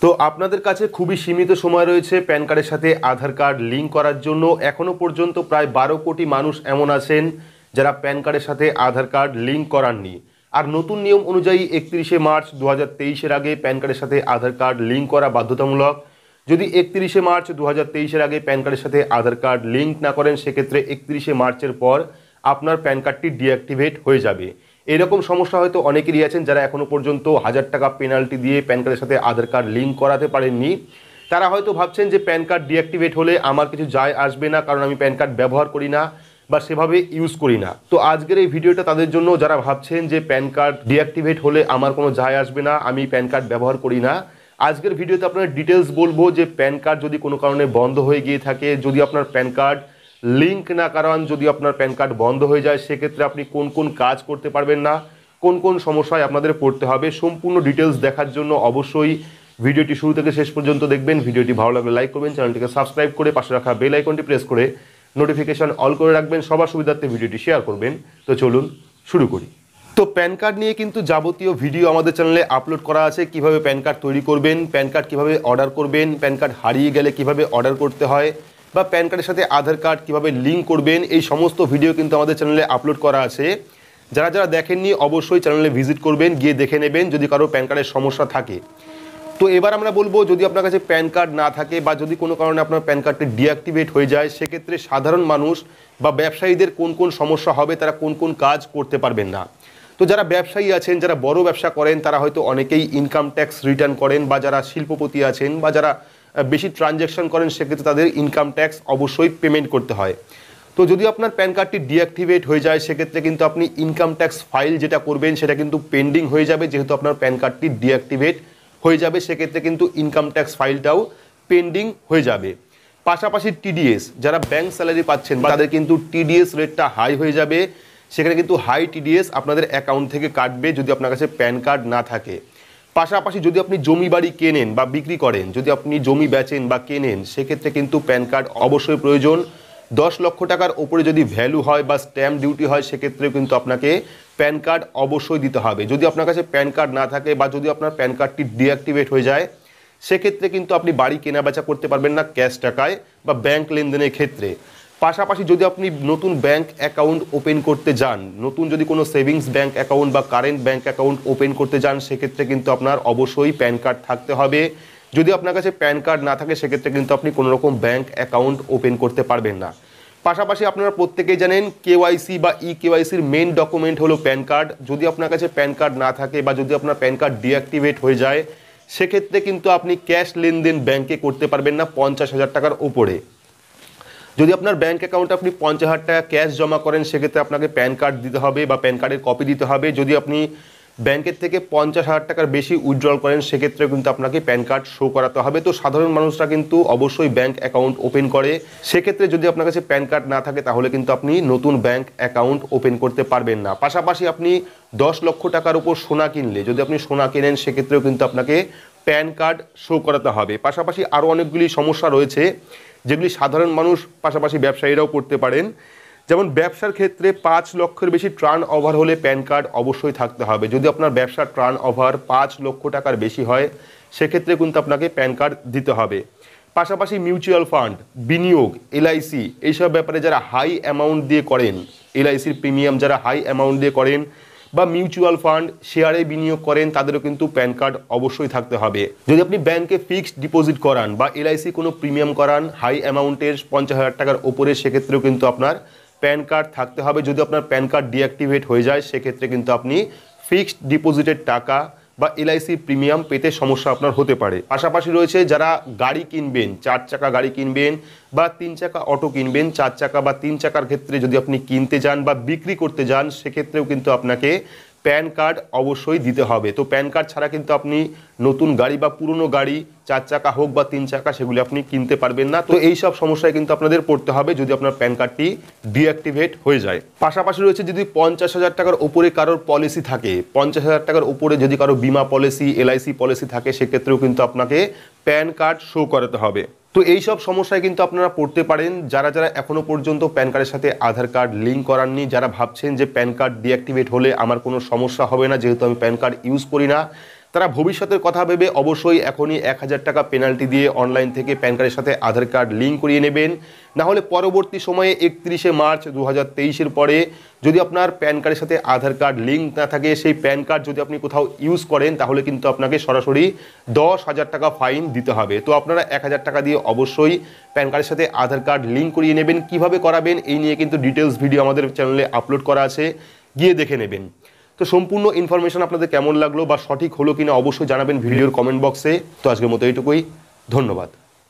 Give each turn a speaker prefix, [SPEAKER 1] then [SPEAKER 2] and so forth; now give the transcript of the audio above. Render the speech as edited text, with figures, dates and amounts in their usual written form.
[SPEAKER 1] তো আপনাদের কাছে খুবই সীমিত সময় রয়েছে প্যান কার্ডের সাথে আধার কার্ড লিঙ্ক করার জন্য। এখনও পর্যন্ত প্রায় 12 কোটি মানুষ এমন আছেন যারা প্যান কার্ডের সাথে আধার কার্ড লিঙ্ক করাননি। আর নতুন নিয়ম অনুযায়ী 31শে মার্চ 2023-এর আগে প্যান কার্ডের সাথে আধার কার্ড লিঙ্ক করা বাধ্যতামূলক। যদি 31শে মার্চ 2023-এর আগে প্যান কার্ডের সাথে আধার কার্ড লিঙ্ক না করেন, সেক্ষেত্রে 31শে মার্চের পর আপনার প্যান কার্ডটি ডিঅ্যাক্টিভেট হয়ে যাবে। এরকম সমস্যা হয়তো অনেকেরই আছেন যারা এখনও পর্যন্ত 1000 টাকা পেনাল্টি দিয়ে প্যান কার্ডের সাথে আধার কার্ড লিঙ্ক করাতে পারেননি। তারা হয়তো ভাবছেন যে প্যান কার্ড ডিঅ্যাক্টিভেট হলে আমার কিছু যায় আসবে না, কারণ আমি প্যান কার্ড ব্যবহার করি না বা সেভাবে ইউজ করি না। তো আজকের এই ভিডিওটা তাদের জন্য যারা ভাবছেন যে প্যান কার্ড ডিঅ্যাক্টিভেট হলে আমার কোনো যায় আসবে না, আমি প্যান কার্ড ব্যবহার করি না। আজকের ভিডিওতে আপনার ডিটেলস বলবো যে প্যান কার্ড যদি কোনো কারণে বন্ধ হয়ে গিয়ে থাকে, যদি আপনার প্যান কার্ড লিঙ্ক না করান, যদি আপনার প্যান কার্ড বন্ধ হয়ে যায়, সেক্ষেত্রে আপনি কোন কোন কাজ করতে পারবেন না, কোন কোন সমস্যায় আপনাদের পড়তে হবে। সম্পূর্ণ ডিটেলস দেখার জন্য অবশ্যই ভিডিওটি শুরু থেকে শেষ পর্যন্ত দেখবেন। ভিডিওটি ভালো লাগলে লাইক করবেন, চ্যানেলটিকে সাবস্ক্রাইব করে পাশে রাখা বেল আইকনটি প্রেস করে নোটিফিকেশন অল করে রাখবেন, সবার সুবিধার্থে ভিডিওটি শেয়ার করবেন। তো চলুন শুরু করি। তো প্যান কার্ড নিয়ে কিন্তু যাবতীয় ভিডিও আমাদের চ্যানেলে আপলোড করা আছে। কিভাবে প্যান কার্ড তৈরি করবেন, প্যান কার্ড কীভাবে অর্ডার করবেন, প্যান কার্ড হারিয়ে গেলে কিভাবে অর্ডার করতে হয়, বা প্যান কার্ডের সাথে আধার কার্ড কীভাবে লিঙ্ক করবেন, এই সমস্ত ভিডিও কিন্তু আমাদের চ্যানেলে আপলোড করা আছে। যারা যারা দেখেননি অবশ্যই চ্যানেলে ভিজিট করবেন, গিয়ে দেখে নেবেন যদি কারো প্যান কার্ডের সমস্যা থাকে। তো এবার আমরা বলবো, যদি আপনার কাছে প্যান কার্ড না থাকে বা যদি কোনো কারণে আপনার প্যান কার্ডটি ডিঅ্যাক্টিভেট হয়ে যায়, সেক্ষেত্রে সাধারণ মানুষ বা ব্যবসায়ীদের কোন কোন সমস্যা হবে, তারা কোন কোন কাজ করতে পারবেন না। তো যারা ব্যবসায়ী আছেন, যারা বড় ব্যবসা করেন, তারা হয়তো অনেকেই ইনকাম ট্যাক্স রিটার্ন করেন, বা যারা শিল্পপতি আছেন বা যারা বেশি ট্রানজ্যাকশন করেন, সেক্ষেত্রে তাদের ইনকাম ট্যাক্স অবশ্যই পেমেন্ট করতে হয়। তো যদি আপনার প্যান কার্ডটি ডিঅ্যাক্টিভেট হয়ে যায়, সেক্ষেত্রে কিন্তু আপনি ইনকাম ট্যাক্স ফাইল যেটা করবেন সেটা কিন্তু পেন্ডিং হয়ে যাবে, যেহেতু আপনার প্যান কার্ডটি ডিঅ্যাক্টিভেট হয়ে যাবে। সেক্ষেত্রে কিন্তু ইনকাম ট্যাক্স ফাইলটাও পেন্ডিং হয়ে যাবে। পাশাপাশি টিডিএস, যারা ব্যাংক স্যালারি পাচ্ছেন তাদের কিন্তু টিডিএস রেটটা হাই হয়ে যাবে। সেখানে কিন্তু হাই টিডিএস আপনাদের অ্যাকাউন্ট থেকে কাটবে যদি আপনার কাছে প্যান কার্ড না থাকে। পাশাপাশি যদি আপনি জমি বাড়ি কেনেন বা বিক্রি করেন, যদি আপনি জমি বেচেন বা কেনেন, সেক্ষেত্রে কিন্তু প্যান কার্ড অবশ্যই প্রয়োজন। 10 লক্ষ টাকার ওপরে যদি ভ্যালু হয় বা স্ট্যাম্প ডিউটি হয়, সেক্ষেত্রেও কিন্তু আপনাকে প্যান কার্ড অবশ্যই দিতে হবে। যদি আপনার কাছে প্যান কার্ড না থাকে বা যদি আপনার প্যান কার্ডটি ডিঅ্যাক্টিভেট হয়ে যায়, সেক্ষেত্রে কিন্তু আপনি বাড়ি কেনা বেচা করতে পারবেন না ক্যাশ টাকায় বা ব্যাংক লেনদেনের ক্ষেত্রে। পাশাপাশি যদি আপনি নতুন ব্যাংক অ্যাকাউন্ট ওপেন করতে যান, নতুন যদি কোনো সেভিংস ব্যাংক অ্যাকাউন্ট বা কারেন্ট ব্যাংক অ্যাকাউন্ট ওপেন করতে যান, সেক্ষেত্রে কিন্তু আপনার অবশ্যই প্যান কার্ড থাকতে হবে। যদি আপনার কাছে প্যান কার্ড না থাকে, সেক্ষেত্রে কিন্তু আপনি কোনো রকম ব্যাংক অ্যাকাউন্ট ওপেন করতে পারবেন না। পাশাপাশি আপনারা প্রত্যেকেই জানেন কেওয়াইসি বা ই কেওয়াইসির মেন ডকুমেন্ট হলো প্যান কার্ড। যদি আপনার কাছে প্যান কার্ড না থাকে বা যদি আপনার প্যান কার্ড ডিঅ্যাক্টিভেট হয়ে যায়, সেক্ষেত্রে কিন্তু আপনি ক্যাশ লেনদেন ব্যাংকে করতে পারবেন না 50,000 টাকার ওপরে। যদি আপনার ব্যাংক অ্যাকাউন্টে আপনি 50,000 টাকা ক্যাশ জমা করেন, সেক্ষেত্রে আপনাকে প্যান কার্ড দিতে হবে বা প্যান কার্ডের কপি দিতে হবে। যদি আপনি ব্যাংকের থেকে 50,000 টাকার বেশি উইথড্রল করেন, সেক্ষেত্রে কিন্তু আপনাকে প্যান কার্ড শো করাতে হবে। তো সাধারণ মানুষরা কিন্তু অবশ্যই ব্যাংক অ্যাকাউন্ট ওপেন করে। সেক্ষেত্রে যদি আপনার কাছে প্যান কার্ড না থাকে, তাহলে কিন্তু আপনি নতুন ব্যাংক অ্যাকাউন্ট ওপেন করতে পারবেন না। পাশাপাশি আপনি 10 লক্ষ টাকার উপর সোনা কিনলে, যদি আপনি সোনা কেনেন, সেক্ষেত্রেও কিন্তু আপনাকে প্যান কার্ড শো করাতে হবে। পাশাপাশি আরও অনেকগুলি সমস্যা রয়েছে যেগুলি সাধারণ মানুষ পাশাপাশি ব্যবসায়ীরাও করতে পারেন। যেমন ব্যবসার ক্ষেত্রে 5 লক্ষের বেশি টার্ন ওভার হলে প্যান কার্ড অবশ্যই থাকতে হবে। যদি আপনার ব্যবসার টার্ন ওভার 5 লক্ষ টাকার বেশি হয়, সেক্ষেত্রে কিন্তু আপনাকে প্যান কার্ড দিতে হবে। পাশাপাশি মিউচুয়াল ফান্ড, বিনিয়োগ, এলআইসি, এইসব ব্যাপারে যারা হাই অ্যামাউন্ট দিয়ে করেন, এলআইসির প্রিমিয়াম যারা হাই অ্যামাউন্ট দিয়ে করেন বা মিউচুয়াল ফান্ড শেয়ারে বিনিয়োগ করেন, তাদেরও কিন্তু প্যান কার্ড অবশ্যই থাকতে হবে। যদি আপনি ব্যাংকে ফিক্সড ডিপোজিট করান বা এলআইসি কোনো প্রিমিয়াম করান হাই অ্যামাউন্টের 50,000 টাকার ওপরে, সেক্ষেত্রেও কিন্তু আপনার প্যান কার্ড থাকতে হবে। যদি আপনার প্যান কার্ড ডিঅ্যাক্টিভেট হয়ে যায়, সেক্ষেত্রে কিন্তু আপনি ফিক্সড ডিপোজিটের টাকা বা এলআইসি প্রিমিয়াম পেতে সমস্যা আপনার হতে পারে। পাশাপাশি রয়েছে যারা গাড়ি কিনবেন, 4 চাকা গাড়ি কিনবেন বা 3 চাকা অটো কিনবেন, 4 চাকা বা 3 চাকার ক্ষেত্রে যদি আপনি কিনতে যান বা বিক্রি করতে যান, সেক্ষেত্রেও কিন্তু আপনাকে প্যান কার্ড অবশ্যই দিতে হবে। তো প্যান কার্ড ছাড়া কিন্তু আপনি নতুন গাড়ি বা পুরনো গাড়ি 4 চাকা হোক বা 3 চাকা, সেগুলি আপনি কিনতে পারবেন না। তো এই সব সমস্যায় কিন্তু আপনাদের পড়তে হবে যদি আপনার প্যান কার্ডটি ডিঅ্যাক্টিভেট হয়ে যায়। পাশাপাশি রয়েছে যদি 50,000 টাকার উপরে কারোর পলিসি থাকে, 50,000 টাকার উপরে যদি কারো বিমা পলিসি, এলআইসি পলিসি থাকে, সেক্ষেত্রেও কিন্তু আপনাকে প্যান কার্ড শো করাতে হবে। তো এই সব সমস্যায় কিন্তু আপনারা পড়তে পারেন। যারা যারা এখনো পর্যন্ত প্যান কার্ডের সাথে আধার কার্ড লিঙ্ক করাননি, যারা ভাবছেন যে প্যান কার্ড ডিঅ্যাক্টিভেট হলে আমার কোনো সমস্যা হবে না যেহেতু আমি প্যান কার্ড ইউজ করি না, তারা ভবিষ্যতের কথা ভেবে অবশ্যই এখনই 1000 টাকা পেনাল্টি দিয়ে অনলাইন থেকে প্যান কার্ডের সাথে আধার কার্ড লিঙ্ক করিয়ে নেবেন। না হলে পরবর্তী সময়ে 31শে মার্চ 2023-এর পরে যদি আপনার প্যান কার্ডের সাথে আধার কার্ড লিঙ্ক না থাকে, সেই প্যান কার্ড যদি আপনি কোথাও ইউজ করেন তাহলে কিন্তু আপনাকে সরাসরি 10,000 টাকা ফাইন দিতে হবে। তো আপনারা 1000 টাকা দিয়ে অবশ্যই প্যান কার্ডের সাথে আধার কার্ড লিঙ্ক করিয়ে নেবেন। কিভাবে করাবেন এই নিয়ে কিন্তু ডিটেলস ভিডিও আমাদের চ্যানেলে আপলোড করা আছে, গিয়ে দেখে নেবেন। তো সম্পূর্ণ ইনফরমেশন আপনাদের কেমন লাগলো বা সঠিক হলো কিনা অবশ্যই জানাবেন ভিডিওর কমেন্ট বক্সে। তো আজকের মতো এইটুকুই, ধন্যবাদ।